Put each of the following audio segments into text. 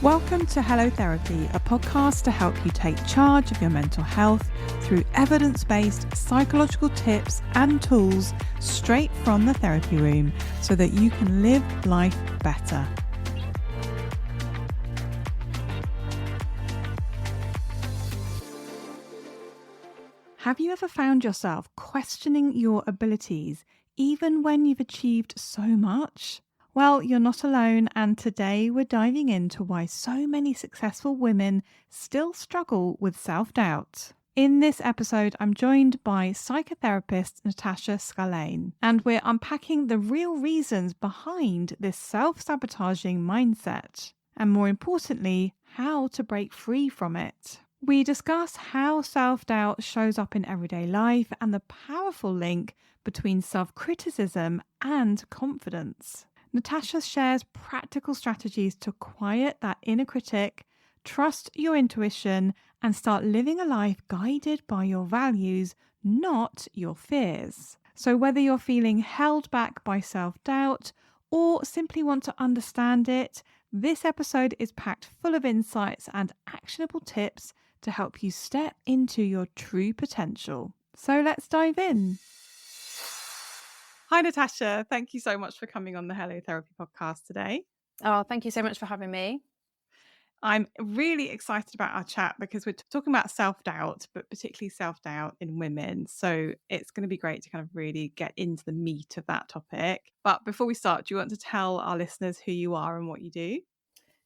Welcome to Hello Therapy, a podcast to help you take charge of your mental health through evidence-based psychological tips and tools straight from the therapy room so that you can live life better. Have you ever found yourself questioning your abilities even when you've achieved so much? Well, you're not alone, and today we're diving into why so many successful women still struggle with self-doubt. In this episode, I'm joined by psychotherapist Natasha Scullane, and we're unpacking the real reasons behind this self-sabotaging mindset, and more importantly, how to break free from it. We discuss how self-doubt shows up in everyday life and the powerful link between self-criticism and confidence. Natasha shares practical strategies to quiet that inner critic, trust your intuition, and start living a life guided by your values, not your fears. So whether you're feeling held back by self-doubt or simply want to understand it, this episode is packed full of insights and actionable tips to help you step into your true potential. So let's dive in. Hi, Natasha. Thank you so much for coming on the Hello Therapy podcast today. Oh, thank you so much for having me. I'm really excited about our chat because we're talking about self-doubt, but particularly self-doubt in women. So it's going to be great to kind of really get into the meat of that topic. But before we start, do you want to tell our listeners who you are and what you do?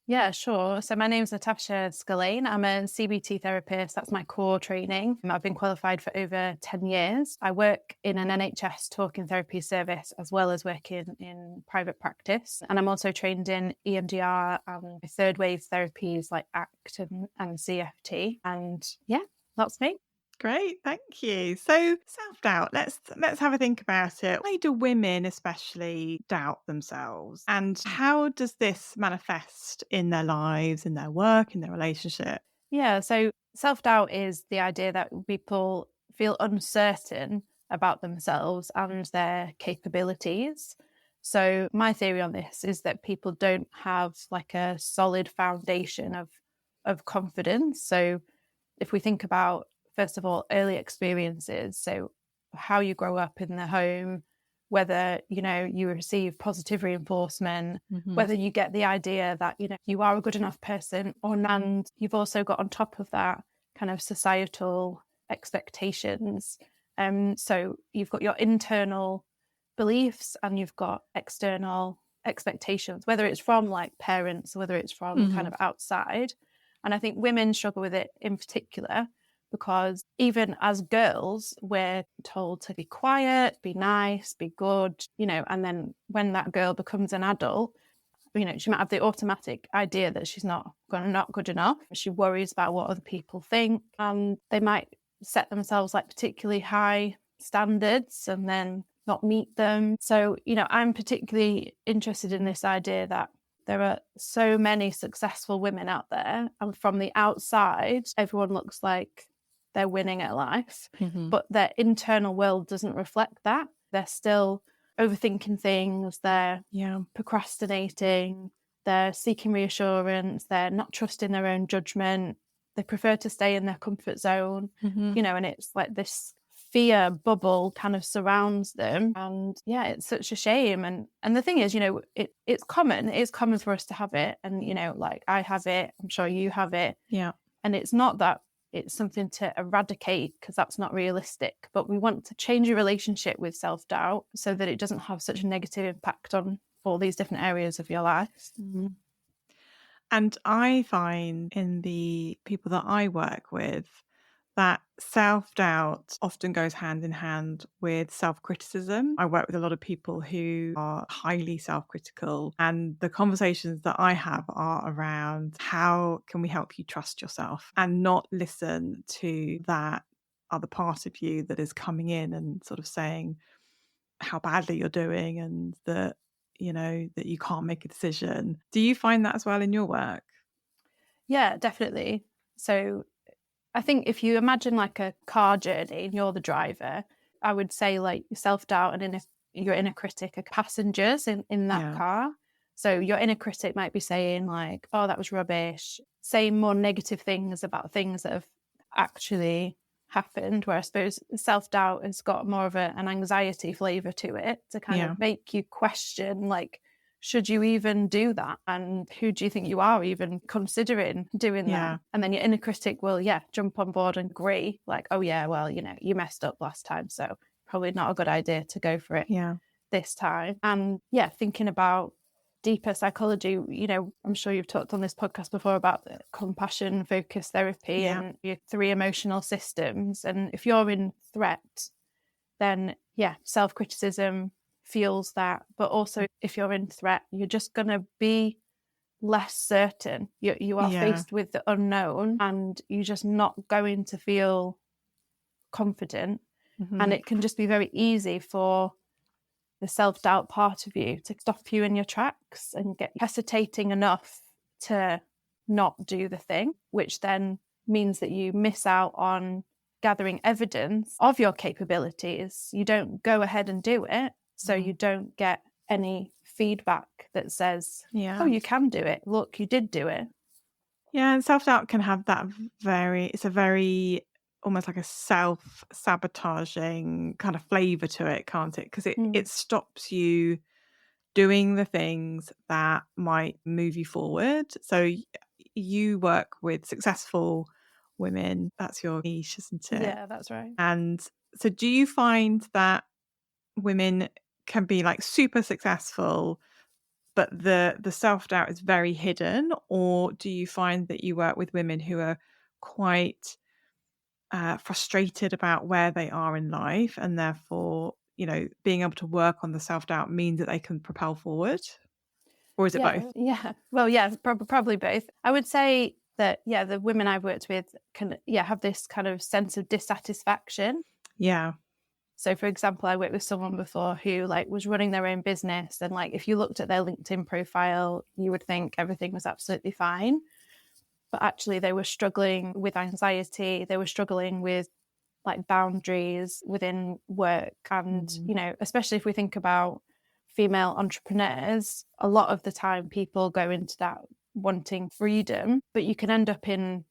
Yeah, sure. So my name's Natasha Scullane. I'm a CBT therapist. That's my core training. I've been qualified for over 10 years. I work in an NHS talking therapy service as well as working in private practice. And I'm also trained in EMDR and third wave therapies like ACT and CFT. And yeah, that's me. Great, thank you. So self-doubt, let's have a think about it. Why do women especially doubt themselves? And how does this manifest in their lives, in their work, in their relationship? Yeah, so self-doubt is the idea that people feel uncertain about themselves and their capabilities. So my theory on this is that people don't have like a solid foundation of confidence. So if we think about, first of all, early experiences, so how you grow up in the home, whether, you receive positive reinforcement, whether you get the idea that, you are a good enough person or not. And you've also got on top of that kind of societal expectations. So you've got your internal beliefs and you've got external expectations, whether it's from like parents, whether it's from kind of outside. And I think women struggle with it in particular because even as girls, we're told to be quiet, be nice, be good, and then when that girl becomes an adult, she might have the automatic idea that she's not good enough. She worries about what other people think, and they might set themselves like particularly high standards and then not meet them. So, I'm particularly interested in this idea that there are so many successful women out there, and from the outside, everyone looks like they're winning at life, but their internal world doesn't reflect that. They're still overthinking things, they're procrastinating, they're seeking reassurance, they're not trusting their own judgment, they prefer to stay in their comfort zone, and it's like this fear bubble kind of surrounds them. And yeah, it's such a shame. And the thing is, it's common for us to have it. And, like I have it, I'm sure you have it. Yeah. And it's not that it's something to eradicate because that's not realistic, but we want to change your relationship with self-doubt so that it doesn't have such a negative impact on all these different areas of your life. And I find in the people that I work with that self-doubt often goes hand in hand with self-criticism. I work with a lot of people who are highly self-critical, and the conversations that I have are around how can we help you trust yourself and not listen to that other part of you that is coming in and sort of saying how badly you're doing and that, that you can't make a decision. Do you find that as well in your work? Yeah, definitely. So I think if you imagine like a car journey and you're the driver, I would say like self-doubt and your inner critic are passengers in that car. So your inner critic might be saying like, oh, that was rubbish, saying more negative things about things that have actually happened, where I suppose self-doubt has got more of an anxiety flavour to it to kind of make you question, like, should you even do that? And who do you think you are even considering doing that? And then your inner critic will, jump on board and agree, like, oh yeah, well, you messed up last time, so probably not a good idea to go for it this time. And thinking about deeper psychology, I'm sure you've talked on this podcast before about the compassion focused therapy and your 3 emotional systems. And if you're in threat, then self-criticism fuels that. But also if you're in threat, you're just going to be less certain. You are faced with the unknown, and you're just not going to feel confident. And it can just be very easy for the self-doubt part of you to stop you in your tracks and get hesitating enough to not do the thing, which then means that you miss out on gathering evidence of your capabilities. You don't go ahead and do it, so you don't get any feedback that says, oh, you can do it. Look, you did do it. Yeah, and self-doubt can have that it's a very almost like a self-sabotaging kind of flavour to it, can't it? Because it stops you doing the things that might move you forward. So you work with successful women. That's your niche, isn't it? Yeah, that's right. And so do you find that women can be like super successful, but the self-doubt is very hidden? Or do you find that you work with women who are quite frustrated about where they are in life, and therefore, being able to work on the self-doubt means that they can propel forward? Or is it both? Yeah. Well, probably both. I would say that, the women I've worked with can, have this kind of sense of dissatisfaction. Yeah. So, for example, I worked with someone before who was running their own business, and if you looked at their LinkedIn profile, you would think everything was absolutely fine. But actually they were struggling with anxiety. They were struggling with boundaries within work. And, especially if we think about female entrepreneurs, a lot of the time people go into that wanting freedom, but you can end up in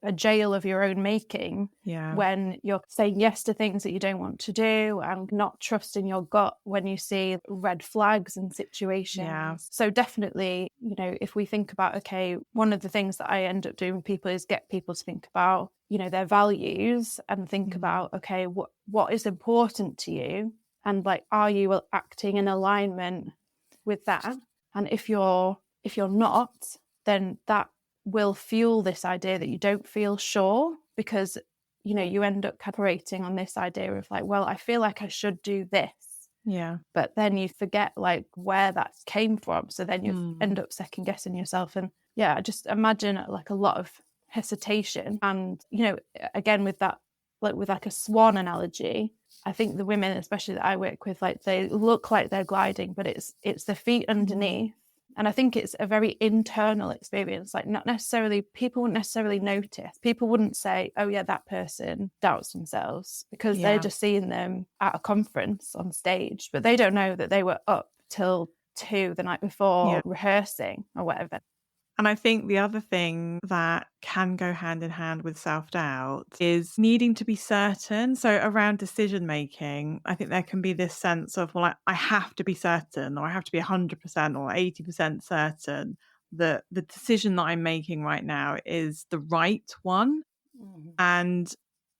a jail of your own making when you're saying yes to things that you don't want to do and not trusting your gut when you see red flags in situations. So definitely, if we think about, okay, one of the things that I end up doing with people is get people to think about, their values, and think about, okay, what is important to you, and are you acting in alignment with that? And if you're not, then that will fuel this idea that you don't feel sure, because you end up operating on this idea of well, I feel like I should do this, but then you forget where that came from, so then you end up second guessing yourself. And I just imagine a lot of hesitation. And again, with that, with a swan analogy, I think the women especially that I work with, they look like they're gliding, but it's the feet underneath. And I think it's a very internal experience. Not necessarily, people wouldn't necessarily notice. People wouldn't say, oh yeah, that person doubts themselves, because they're just seeing them at a conference on stage, but they don't know that they were up till 2 the night before rehearsing or whatever. And I think the other thing that can go hand in hand with self-doubt is needing to be certain. So around decision making, I think there can be this sense of, well, I have to be certain, or I have to be 100% or 80% certain that the decision that I'm making right now is the right one. And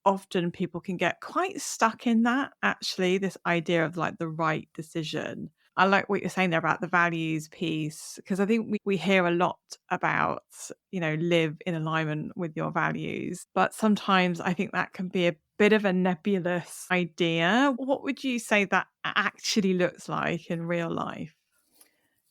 often people can get quite stuck in that, actually, this idea of the right decision. I like what you're saying there about the values piece, because I think we hear a lot about, live in alignment with your values. But sometimes I think that can be a bit of a nebulous idea. What would you say that actually looks like in real life?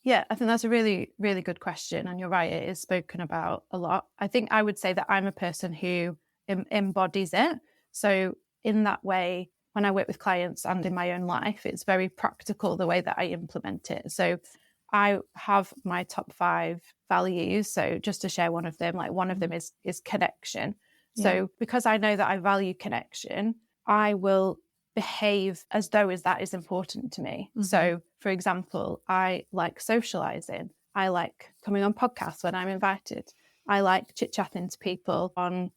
Yeah, I think that's a really, really good question. And you're right, it is spoken about a lot. I think I would say that I'm a person who embodies it. So in that way, when I work with clients and in my own life, it's very practical the way that I implement it. So I have my top 5 values. So just to share one of them, one of them is connection. So because I know that I value connection, I will behave as though that is important to me. So, for example, I like socializing. I like coming on podcasts when I'm invited. I like chit-chatting to people on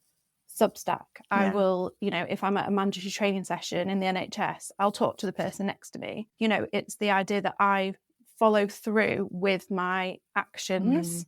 Substack. I will, if I'm at a mandatory training session in the NHS, I'll talk to the person next to me. It's the idea that I follow through with my actions.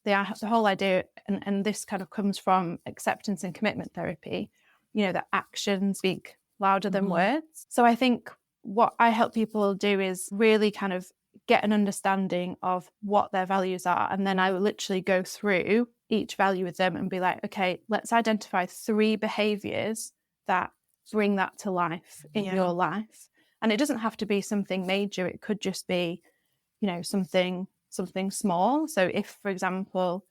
The whole idea, and this kind of comes from acceptance and commitment therapy, that actions speak louder than words. So I think what I help people do is really kind of get an understanding of what their values are. And then I will literally go through each value with them and be like, okay, let's identify 3 behaviors that bring that to life in your life. And it doesn't have to be something major. It could just be, something small. So if, for example,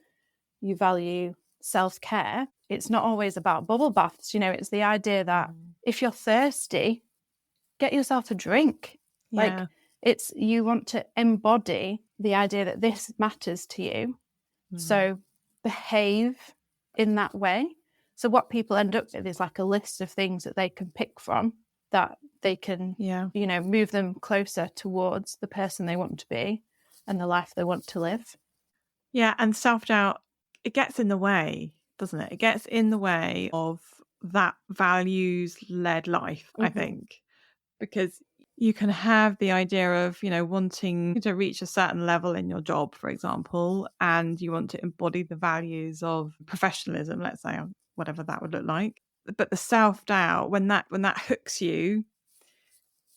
you value self-care, it's not always about bubble baths. It's the idea that if you're thirsty, get yourself a drink. Like, it's, you want to embody the idea that this matters to you. So behave in that way. So what people end up with is like a list of things that they can pick from, that they can, move them closer towards the person they want to be and the life they want to live. Yeah, and self-doubt, it gets in the way, doesn't it? It gets in the way of that values-led life, I think, because you can have the idea of, wanting to reach a certain level in your job, for example, and you want to embody the values of professionalism, let's say, or whatever that would look like. But the self-doubt, when that hooks you,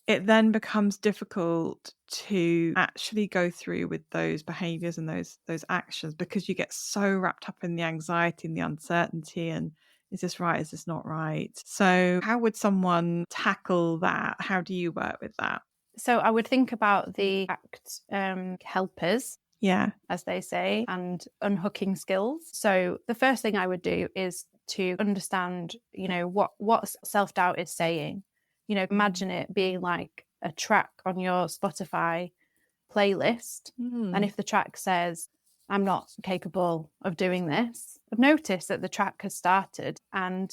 it then becomes difficult to actually go through with those behaviors and those actions, because you get so wrapped up in the anxiety and the uncertainty and, is this right? Is this not right? So how would someone tackle that? How do you work with that? So I would think about the ACT helpers, as they say, and unhooking skills. So the first thing I would do is to understand, what self-doubt is saying. Imagine it being like a track on your Spotify playlist. And if the track says, I'm not capable of doing this, notice that the track has started. And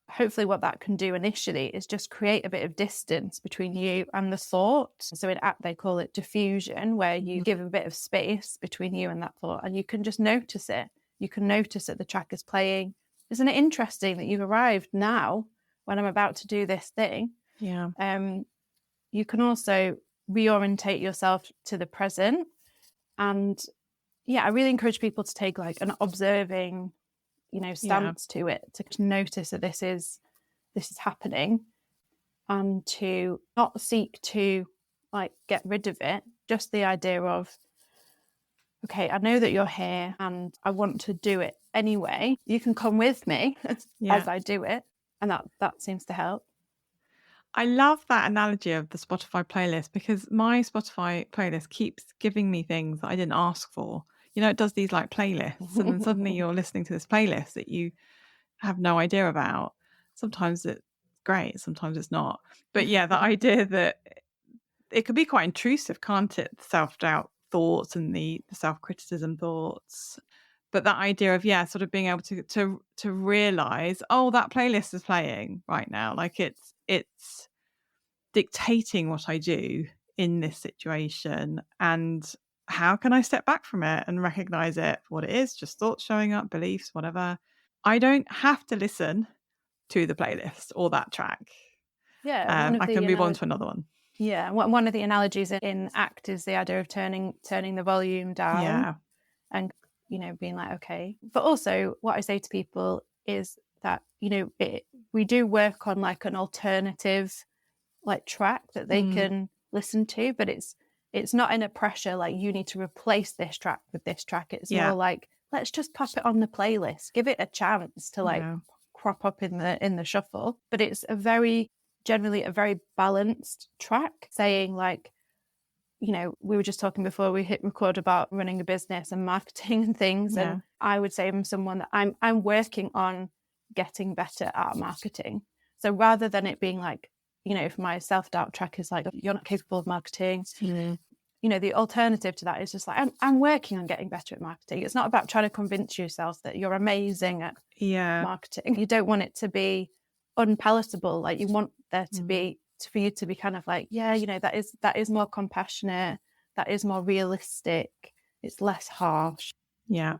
hopefully what that can do initially is just create a bit of distance between you and the thought. So in ACT, they call it diffusion, where you give a bit of space between you and that thought, and you can just notice it. You can notice that the track is playing. Isn't it interesting that you've arrived now when I'm about to do this thing? Yeah. You can also reorientate yourself to the present. And I really encourage people to take like an observing, stance to it, to notice that this is happening, and to not seek to like get rid of it. Just the idea of, okay, I know that you're here and I want to do it anyway. You can come with me as I do it. And that seems to help. I love that analogy of the Spotify playlist, because my Spotify playlist keeps giving me things that I didn't ask for. It does these like playlists, and then suddenly you're listening to this playlist that you have no idea about. Sometimes it's great, sometimes it's not. But the idea that it could be quite intrusive, can't it? The self-doubt thoughts and the self-criticism thoughts. But that idea of, sort of being able to realize, oh, that playlist is playing right now. Like it's dictating what I do in this situation. And how can I step back from it and recognize it for what it is? Just thoughts showing up, beliefs, whatever. I don't have to listen to the playlist or that track. I can move on to another one. Yeah. One of the analogies in ACT is the idea of turning the volume down. Yeah. And being like, okay. But also what I say to people is that, we do work on like an alternative like track that they can listen to, but it's not in a pressure like you need to replace this track with this track. It's more like, let's just pop it on the playlist, give it a chance to like crop up in the shuffle. But it's generally a very balanced track, saying like, we were just talking before we hit record about running a business and marketing and things. Yeah. And I would say I'm someone that I'm working on getting better at marketing. So rather than it being like, if my self-doubt track is like, you're not capable of marketing, the alternative to that is just like, I'm working on getting better at marketing. It's not about trying to convince yourself that you're amazing at marketing. You don't want it to be unpalatable. Like, you want there to be for you to be kind of like, yeah, that is more compassionate, that is more realistic, it's less harsh. Yeah.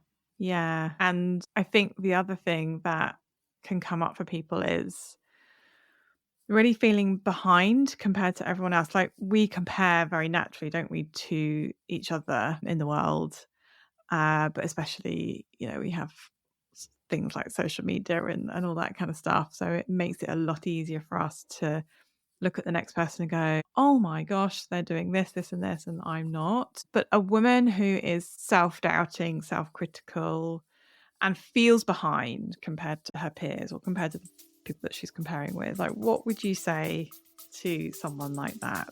And I think the other thing that can come up for people is really feeling behind compared to everyone else. Like, we compare very naturally, don't we, to each other in the world. But especially, we have things like social media and all that kind of stuff. So it makes it a lot easier for us to look at the next person and go, oh my gosh, they're doing this, this, and this, and I'm not. But a woman who is self-doubting, self-critical, and feels behind compared to her peers or compared to the people that she's comparing with, like, what would you say to someone like that?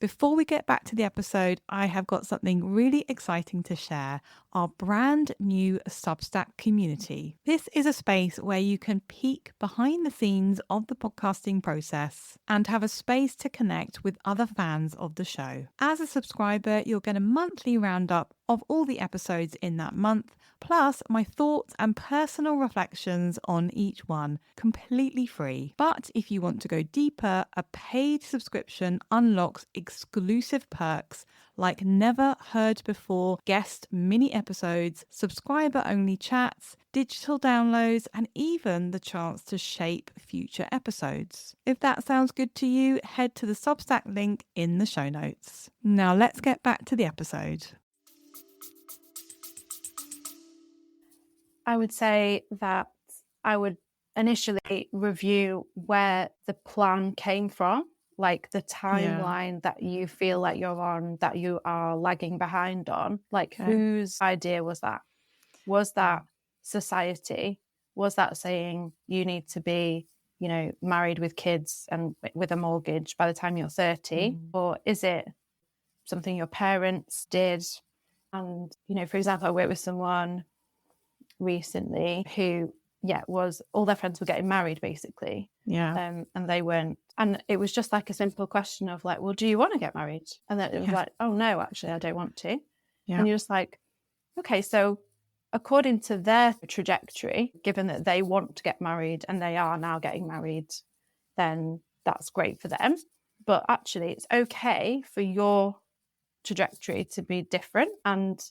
Before we get back to the episode, I have got something really exciting to share, our brand new Substack community. This is a space where you can peek behind the scenes of the podcasting process and have a space to connect with other fans of the show. As a subscriber, you'll get a monthly roundup of all the episodes in that month, plus my thoughts and personal reflections on each one, completely free. But if you want to go deeper, a paid subscription unlocks exclusive perks like never heard before guest mini episodes, subscriber only chats, digital downloads, and even the chance to shape future episodes. If that sounds good to you, head to the Substack link in the show notes. Now let's get back to the episode. I would say that I would initially review where the plan came from, like the timeline that you feel like you're on, that you are lagging behind on. Like, whose idea was that? Was that society? Was that saying you need to be, married with kids and with a mortgage by the time you're 30? Or is it something your parents did? And, for example, I worked with someone recently who was all their friends were getting married basically, and they weren't, and it was just like a simple question of like, well, do you want to get married? And then it was like, oh no, actually I don't want to. And you're just like, okay, so according to their trajectory, given that they want to get married and they are now getting married, then that's great for them. But actually it's okay for your trajectory to be different. And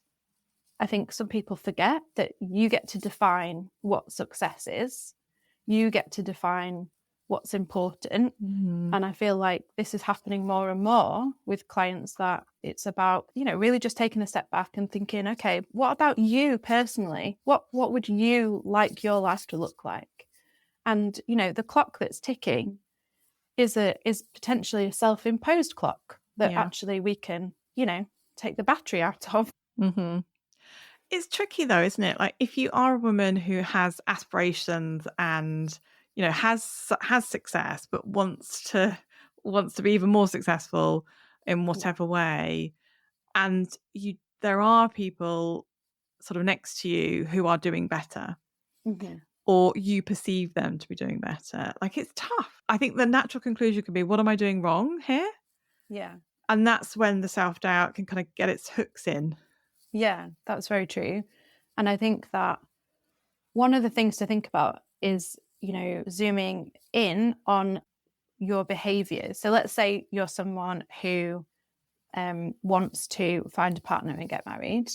I think some people forget that you get to define what success is. You get to define what's important. And I feel like this is happening more and more with clients, that it's about, really just taking a step back and thinking, okay, what about you personally? What would you like your life to look like? And, the clock that's ticking is potentially a self-imposed clock that actually we can, take the battery out of. It's tricky though, isn't it? Like, if you are a woman who has aspirations and, has success, but wants to be even more successful in whatever way, and there are people sort of next to you who are doing better, or you perceive them to be doing better, like, it's tough. I think the natural conclusion could be, what am I doing wrong here? And that's when the self-doubt can kind of get its hooks in. Yeah, that's very true. And I think that one of the things to think about is, zooming in on your behaviors. So let's say you're someone who wants to find a partner and get married.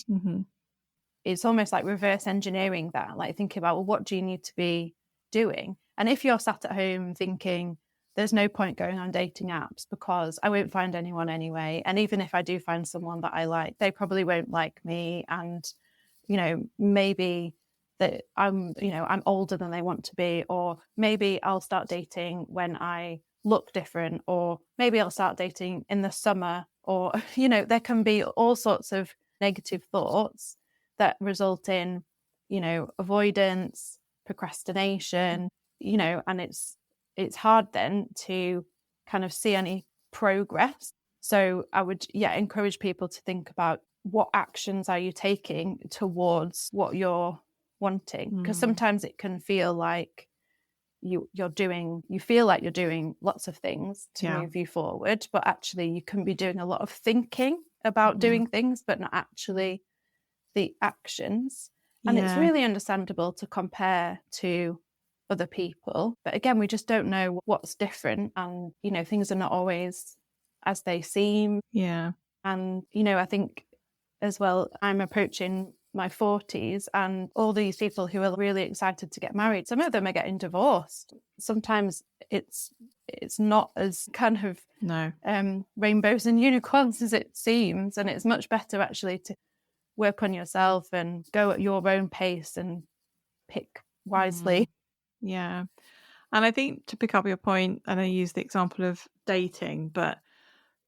It's almost like reverse engineering that, like thinking about, well, what do you need to be doing? And if you're sat at home thinking, there's no point going on dating apps because I won't find anyone anyway. And even if I do find someone that I like, they probably won't like me. And, maybe that I'm older than they want to be, or maybe I'll start dating when I look different, or maybe I'll start dating in the summer, or, there can be all sorts of negative thoughts that result in, avoidance, procrastination, and it's hard then to kind of see any progress. So I would, encourage people to think about, what actions are you taking towards what you're wanting? Because sometimes it can feel like you feel like you're doing lots of things to move you forward, but actually you can be doing a lot of thinking about doing things, but not actually the actions. And it's really understandable to compare to other people. But again, we just don't know what's different. And, things are not always as they seem. Yeah. And, I think as well, I'm approaching my 40s, and all these people who are really excited to get married, some of them are getting divorced. Sometimes it's not as kind of rainbows and unicorns as it seems. And it's much better actually to work on yourself and go at your own pace and pick wisely. Yeah. And I think, to pick up your point, and I use the example of dating, but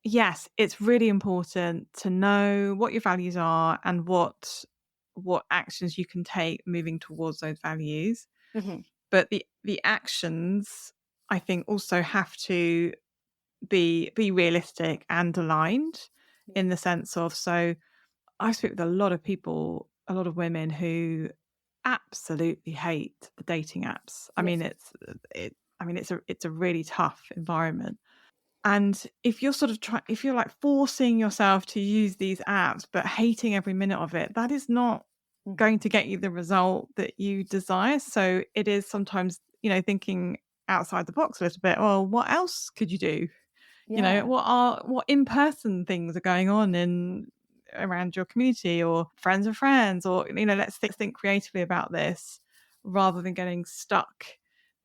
yes, it's really important to know what your values are and what actions you can take moving towards those values. Mm-hmm. But the actions, I think, also have to be realistic and aligned, in the sense of, so I speak with a lot of people, a lot of women who absolutely hate the dating apps. I mean, it's a really tough environment. And if you're if you're like forcing yourself to use these apps but hating every minute of it, that is not going to get you the result that you desire. So it is sometimes, thinking outside the box a little bit. Well, what else could you do? Yeah. What in-person things are going on around your community, or friends of friends, or let's think creatively about this, rather than getting stuck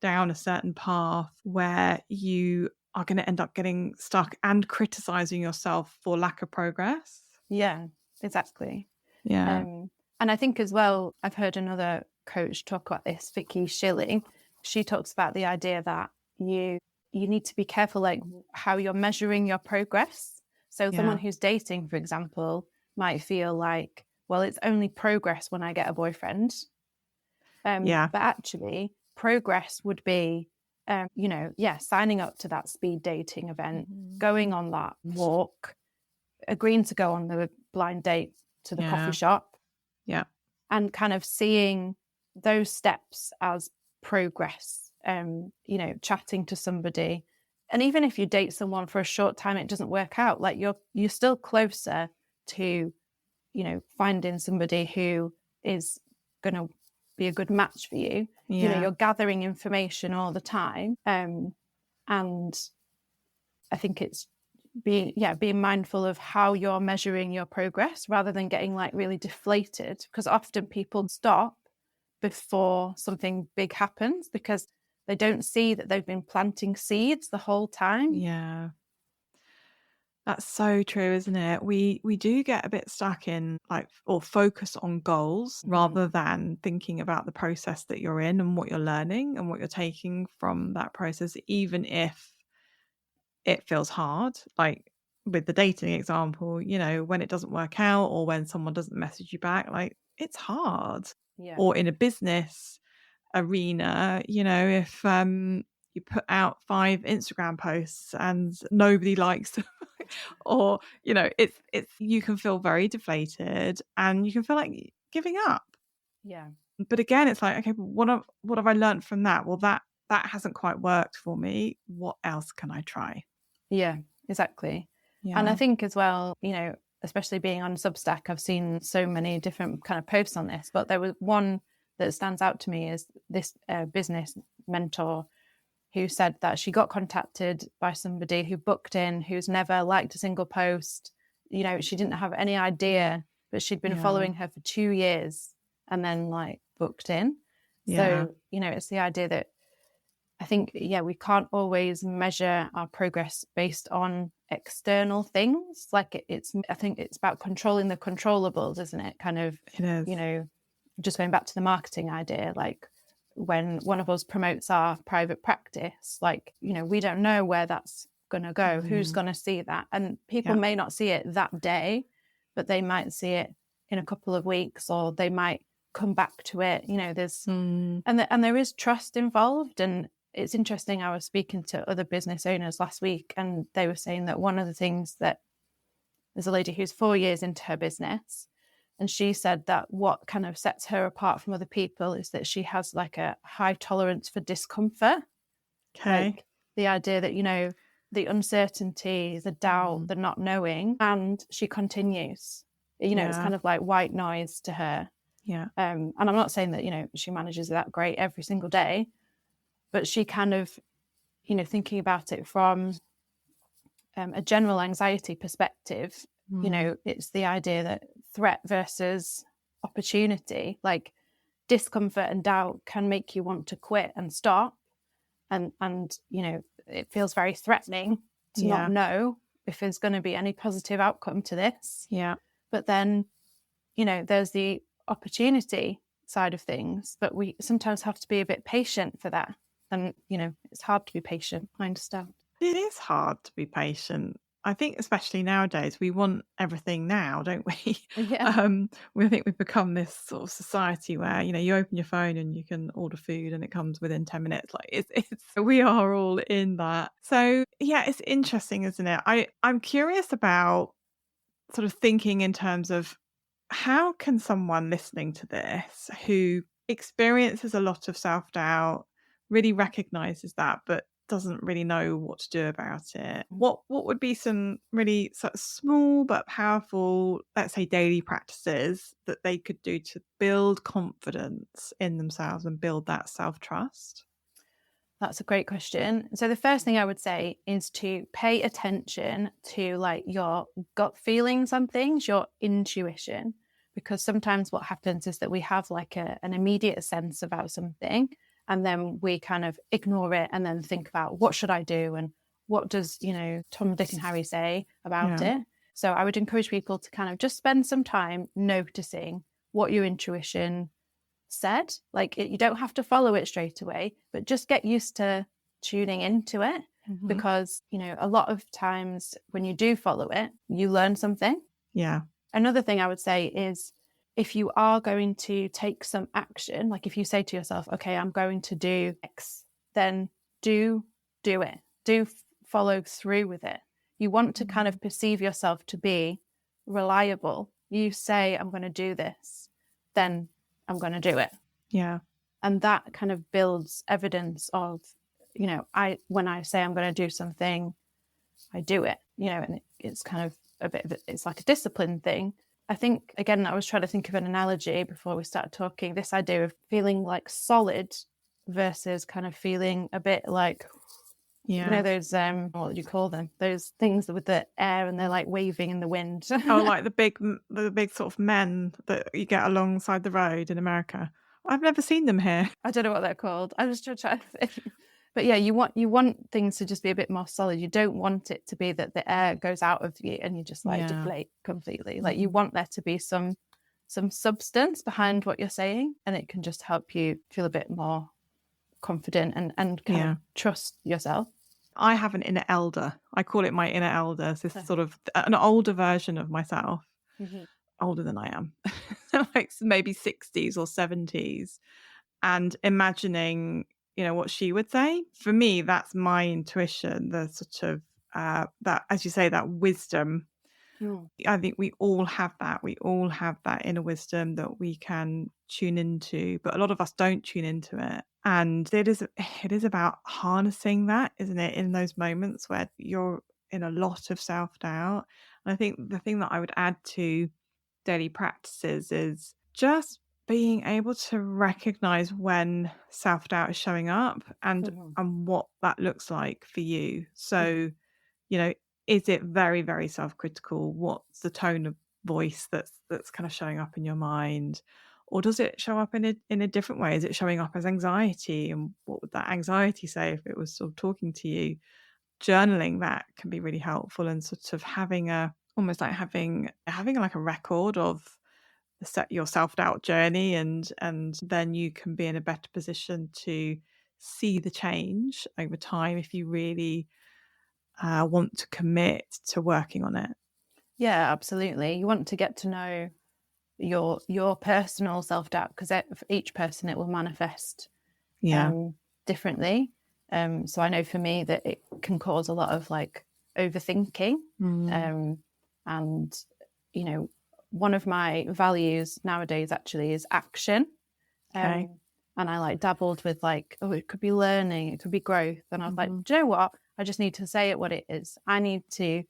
down a certain path where you are going to end up getting stuck and criticizing yourself for lack of progress. Yeah, exactly. Yeah. And I think as well, I've heard another coach talk about this, Vicky Schilling. She talks about the idea that you need to be careful, like how you're measuring your progress. So someone who's dating, for example, might feel like, well, it's only progress when I get a boyfriend. But actually, progress would be, signing up to that speed dating event, going on that walk, agreeing to go on the blind date to the coffee shop. Yeah. And kind of seeing those steps as progress, chatting to somebody. And even if you date someone for a short time, it doesn't work out, like you're still closer to, finding somebody who is going to be a good match for you. You're gathering information all the time. And I think it's being mindful of how you're measuring your progress, rather than getting like really deflated, because often people stop before something big happens because they don't see that they've been planting seeds the whole time. Yeah. That's so true, isn't it? We do get a bit stuck in or focus on goals rather than thinking about the process that you're in and what you're learning and what you're taking from that process, even if it feels hard. Like with the dating example, when it doesn't work out, or when someone doesn't message you back, like it's hard. Yeah. Or in a business arena, if you put out 5 Instagram posts and nobody likes them, or it's you can feel very deflated and you can feel like giving up. Yeah. But again, it's like, okay, but what have I learned from that? Well, that hasn't quite worked for me. What else can I try? Yeah, exactly. And I think as well, especially being on Substack, I've seen so many different kind of posts on this, but there was one that stands out to me, is this business mentor who said that she got contacted by somebody who booked in, who's never liked a single post. She didn't have any idea, but she'd been following her for 2 years and then like booked in. So, it's the idea that I think, we can't always measure our progress based on external things. Like I think it's about controlling the controllables, isn't it? Kind of, it is. Just going back to the marketing idea, like when one of us promotes our private practice, like, we don't know where that's going to go, who's going to see that. And people may not see it that day, but they might see it in a couple of weeks, or they might come back to it. There's, and there is trust involved. And it's interesting, I was speaking to other business owners last week, and they were saying that one of the things that, there's a lady who's 4 years into her business, and she said that what kind of sets her apart from other people is that she has like a high tolerance for discomfort. Okay. Like the idea that, the uncertainty, the doubt, the not knowing, and she continues. It's kind of like white noise to her. Yeah. And I'm not saying that, she manages that great every single day, But she kind of, thinking about it from a general anxiety perspective, it's the idea that threat versus opportunity, like discomfort and doubt can make you want to quit and stop. And it feels very threatening to not know if there's going to be any positive outcome to this. Yeah. But then, there's the opportunity side of things, but we sometimes have to be a bit patient for that. And, it's hard to be patient, I understand. It is hard to be patient. I think especially nowadays, we want everything now, don't we? Yeah. I think we've become this sort of society where, you open your phone and you can order food and it comes within 10 minutes. Like it's we are all in that. So yeah, it's interesting, isn't it? I'm curious about sort of thinking in terms of how can someone listening to this who experiences a lot of self-doubt, really recognizes that, but doesn't really know what to do about it. What would be some really sort of small but powerful, let's say, daily practices that they could do to build confidence in themselves and build that self-trust? That's a great question. So the first thing I would say is to pay attention to like your gut feelings on things, your intuition, because sometimes what happens is that we have like an immediate sense about something, and then we kind of ignore it and then think about what should I do and what does, Tom, Dick and Harry say about it. So I would encourage people to kind of just spend some time noticing what your intuition said. Like you don't have to follow it straight away, but just get used to tuning into it, because, a lot of times when you do follow it, you learn something. Yeah. Another thing I would say is, if you are going to take some action, like if you say to yourself, okay, I'm going to do X, then do it. Follow through with it. You want to kind of perceive yourself to be reliable. You say, I'm going to do this, then I'm going to do it. Yeah. And that kind of builds evidence of, when I say I'm going to do something, I do it, and it's kind of it's like a discipline thing. I think, again, I was trying to think of an analogy before we started talking, this idea of feeling like solid versus kind of feeling a bit like, those, what would you call them? Those things with the air and they're like waving in the wind. Oh, like the big sort of men that you get alongside the road in America. I've never seen them here. I don't know what they're called. I was just trying to think. But yeah, you want things to just be a bit more solid. You don't want it to be that the air goes out of you and you just like deflate completely. Like you want there to be some substance behind what you're saying, and it can just help you feel a bit more confident and kind of trust yourself. I have an inner elder. I call it my inner elder. So it's sort of an older version of myself, older than I am, like maybe 60s or 70s, and imagining, what she would say. For me, that's my intuition, the sort of that, as you say, that wisdom. I think we all have that. We all have that inner wisdom that we can tune into, but a lot of us don't tune into it. And it is about harnessing that, isn't it? In those moments where you're in a lot of self-doubt. And I think the thing that I would add to daily practices is just being able to recognize when self-doubt is showing up and what that looks like for you. So, is it very, very self-critical? What's the tone of voice that's kind of showing up in your mind? Or does it show up in a different way? Is it showing up as anxiety? And what would that anxiety say if it was sort of talking to you? Journaling that can be really helpful, and sort of having almost like having like a record of your self-doubt journey, and then you can be in a better position to see the change over time if you really want to commit to working on it. Yeah, absolutely. You want to get to know your personal self-doubt, because for each person it will manifest differently. So I know for me that it can cause a lot of like overthinking. And one of my values nowadays actually is action. And I like dabbled with like, it could be learning, it could be growth. And I was like, do you know what? I just need to say it what it is. I need to,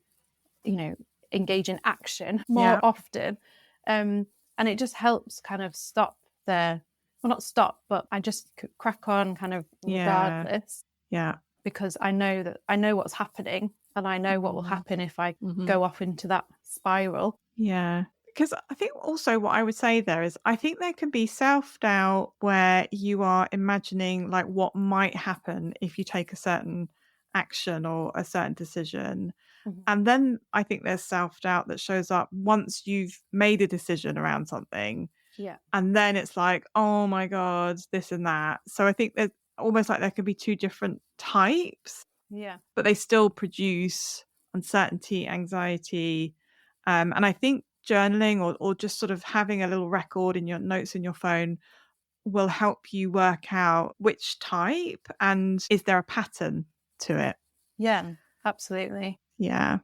engage in action more often. And it just helps kind of stop the well, not stop, but I just crack on kind of regardless. Yeah. Because I know what's happening, and I know what will happen if I go off into that spiral. Yeah. Because I think also what I would say there is, I think there can be self-doubt where you are imagining like what might happen if you take a certain action or a certain decision. And then I think there's self-doubt that shows up once you've made a decision around something. Yeah. And then it's like, oh my God, this and that. So I think there's almost like there could be two different types. Yeah. But they still produce uncertainty, anxiety. And I think journaling or just sort of having a little record in your notes in your phone will help you work out which type and is there a pattern to it. Yeah, absolutely. Yeah.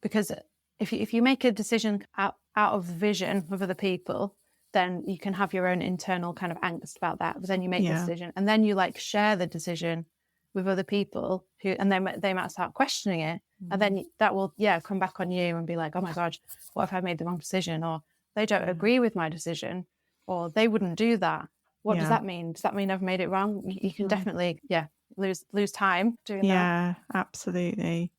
Because if you make a decision out of vision of other people, then you can have your own internal kind of angst about that. But then you make the decision, and then you like share the decision with other people and they might start questioning it. And then that will, come back on you and be like, oh my God, what if I made the wrong decision? Or they don't agree with my decision, or they wouldn't do that. What does that mean? Does that mean I've made it wrong? You can definitely, lose time doing that. Yeah, absolutely.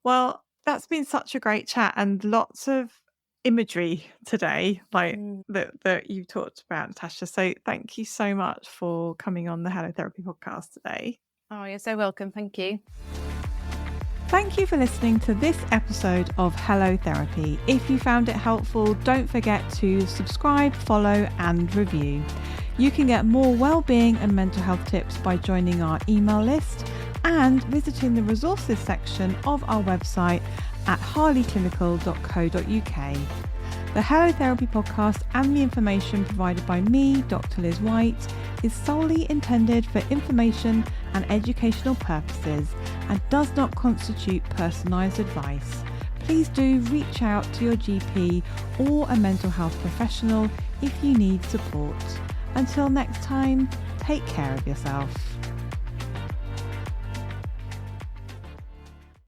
Well, that's been such a great chat and lots of imagery today, like that you talked about, Natasha. So thank you so much for coming on the Hello Therapy podcast today. Oh, you're so welcome. Thank you. Thank you for listening to this episode of Hello Therapy. If you found it helpful, don't forget to subscribe, follow and review. You can get more well-being and mental health tips by joining our email list and visiting the resources section of our website at harleyclinical.co.uk. The Hello Therapy podcast and the information provided by me, Dr. Liz White, is solely intended for information and educational purposes and does not constitute personalised advice. Please do reach out to your GP or a mental health professional if you need support. Until next time, take care of yourself.